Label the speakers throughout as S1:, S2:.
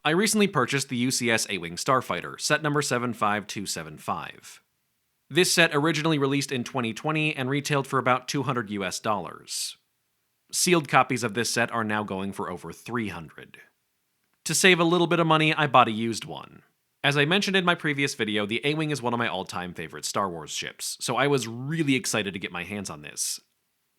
S1: I recently purchased the UCS A-wing Starfighter, set number 75275. This set originally released in 2020 and retailed for about $200 US. Sealed copies of this set are now going for over $300. To save a little bit of money, I bought a used one. As I mentioned in my previous video, the A-wing is one of my all-time favorite Star Wars ships, so I was really excited to get my hands on this.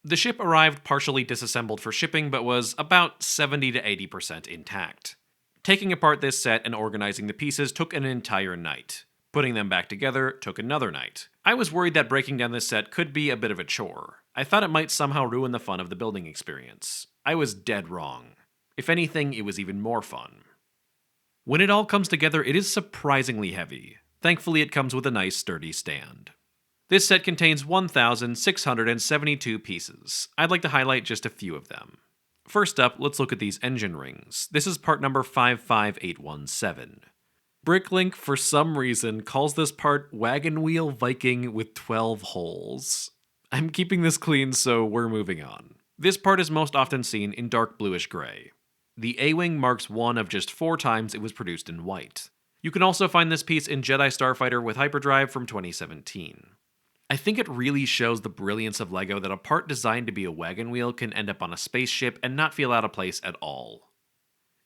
S1: The ship arrived partially disassembled for shipping, but was about 70 to 80% intact. Taking apart this set and organizing the pieces took an entire night. Putting them back together took another night. I was worried that breaking down this set could be a bit of a chore. I thought it might somehow ruin the fun of the building experience. I was dead wrong. If anything, it was even more fun. When it all comes together, it is surprisingly heavy. Thankfully, it comes with a nice sturdy stand. This set contains 1,672 pieces. I'd like to highlight just a few of them. First up, let's look at these engine rings. This is part number 55817. Bricklink, for some reason, calls this part Wagon Wheel Viking with 12 holes. I'm keeping this clean, so we're moving on. This part is most often seen in dark bluish gray. The A-wing marks one of just 4 times it was produced in white. You can also find this piece in Jedi Starfighter with Hyperdrive from 2017. I think it really shows the brilliance of LEGO that a part designed to be a wagon wheel can end up on a spaceship and not feel out of place at all.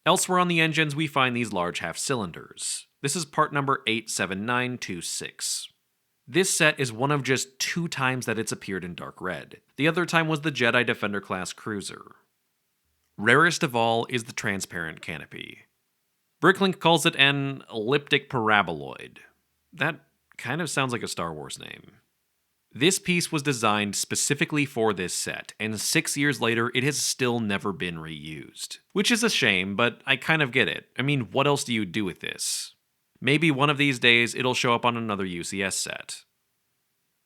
S1: Elsewhere on the engines, we find these large half-cylinders. This is part number 87926. This set is one of just 2 times that it's appeared in dark red. The other time was the Jedi Defender class cruiser. Rarest of all is the transparent canopy. Bricklink calls it an elliptic paraboloid. That kind of sounds like a Star Wars name. This piece was designed specifically for this set, and 6 years later, it has still never been reused. Which is a shame, but I kind of get it. I mean, what else do you do with this? Maybe one of these days, it'll show up on another UCS set.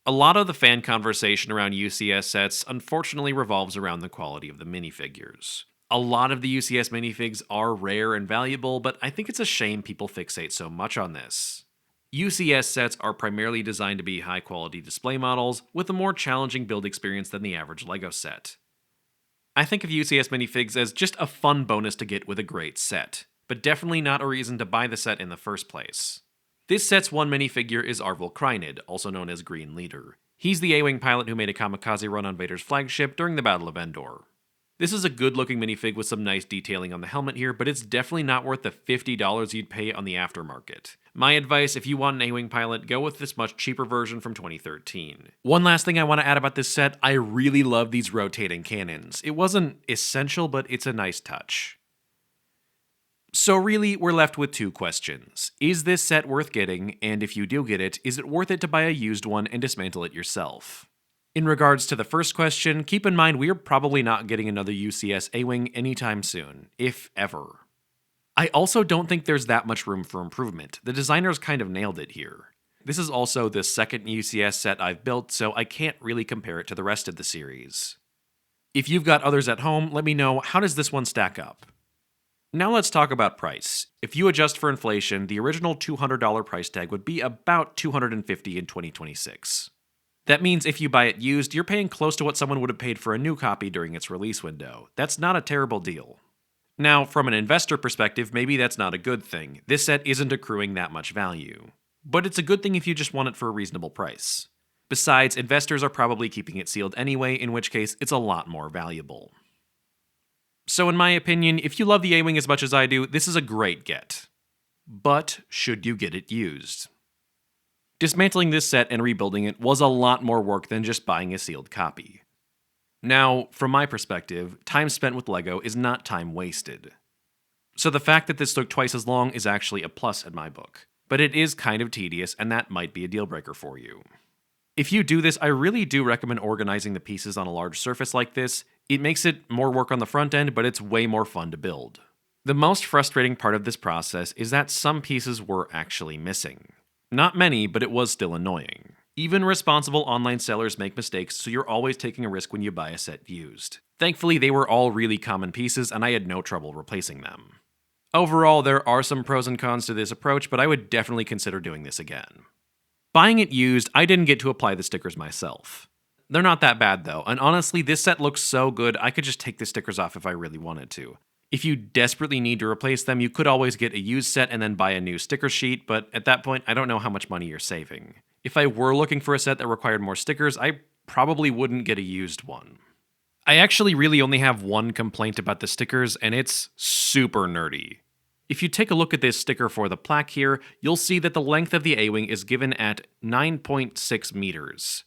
S1: A lot of the fan conversation around UCS sets unfortunately revolves around the quality of the minifigures. A lot of the UCS minifigs are rare and valuable, but I think it's a shame people fixate so much on this. UCS sets are primarily designed to be high-quality display models with a more challenging build experience than the average LEGO set. I think of UCS minifigs as just a fun bonus to get with a great set, but definitely not a reason to buy the set in the first place. This set's one minifigure is Arvel Krynid, also known as Green Leader. He's the A-wing pilot who made a kamikaze run on Vader's flagship during the Battle of Endor. This is a good-looking minifig with some nice detailing on the helmet here, but it's definitely not worth the $50 you'd pay on the aftermarket. My advice, if you want an A-wing pilot, go with this much cheaper version from 2013. One last thing I want to add about this set, I really love these rotating cannons. It wasn't essential, but it's a nice touch. So really, we're left with 2 questions. Is this set worth getting, and if you do get it, is it worth it to buy a used one and dismantle it yourself? In regards to the first question, keep in mind we are probably not getting another UCS A-wing anytime soon, if ever. I also don't think there's that much room for improvement. The designers kind of nailed it here. This is also the second UCS set I've built, so I can't really compare it to the rest of the series. If you've got others at home, let me know, how does this one stack up? Now let's talk about price. If you adjust for inflation, the original $200 price tag would be about $250 in 2026. That means if you buy it used, you're paying close to what someone would have paid for a new copy during its release window. That's not a terrible deal. Now, from an investor perspective, maybe that's not a good thing. This set isn't accruing that much value. But it's a good thing if you just want it for a reasonable price. Besides, investors are probably keeping it sealed anyway, in which case it's a lot more valuable. So in my opinion, if you love the A-wing as much as I do, this is a great get. But should you get it used? Dismantling this set and rebuilding it was a lot more work than just buying a sealed copy. Now, from my perspective, time spent with LEGO is not time wasted. So the fact that this took twice as long is actually a plus in my book. But it is kind of tedious, and that might be a deal breaker for you. If you do this, I really do recommend organizing the pieces on a large surface like this. It makes it more work on the front end, but it's way more fun to build. The most frustrating part of this process is that some pieces were actually missing. Not many, but it was still annoying. Even responsible online sellers make mistakes, so you're always taking a risk when you buy a set used. Thankfully, they were all really common pieces, and I had no trouble replacing them. Overall, there are some pros and cons to this approach, but I would definitely consider doing this again. Buying it used, I didn't get to apply the stickers myself. They're not that bad though, and honestly, this set looks so good I could just take the stickers off if I really wanted to. If you desperately need to replace them, you could always get a used set and then buy a new sticker sheet, but at that point, I don't know how much money you're saving. If I were looking for a set that required more stickers, I probably wouldn't get a used one. I actually really only have one complaint about the stickers, and it's super nerdy. If you take a look at this sticker for the plaque here, you'll see that the length of the A-wing is given at 9.6 meters.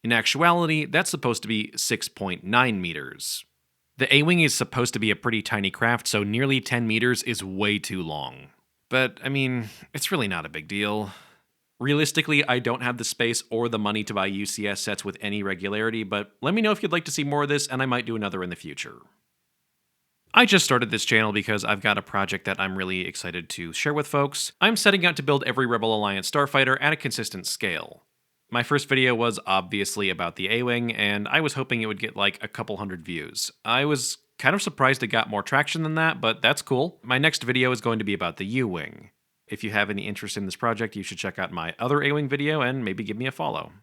S1: In actuality, that's supposed to be 6.9 meters. The A-wing is supposed to be a pretty tiny craft, so nearly 10 meters is way too long. But, I mean, it's really not a big deal. Realistically, I don't have the space or the money to buy UCS sets with any regularity, but let me know if you'd like to see more of this, and I might do another in the future. I just started this channel because I've got a project that I'm really excited to share with folks. I'm setting out to build every Rebel Alliance starfighter at a consistent scale. My first video was obviously about the A-wing, and I was hoping it would get like a couple hundred views. I was kind of surprised it got more traction than that, but that's cool. My next video is going to be about the U-wing. If you have any interest in this project, you should check out my other A-wing video and maybe give me a follow.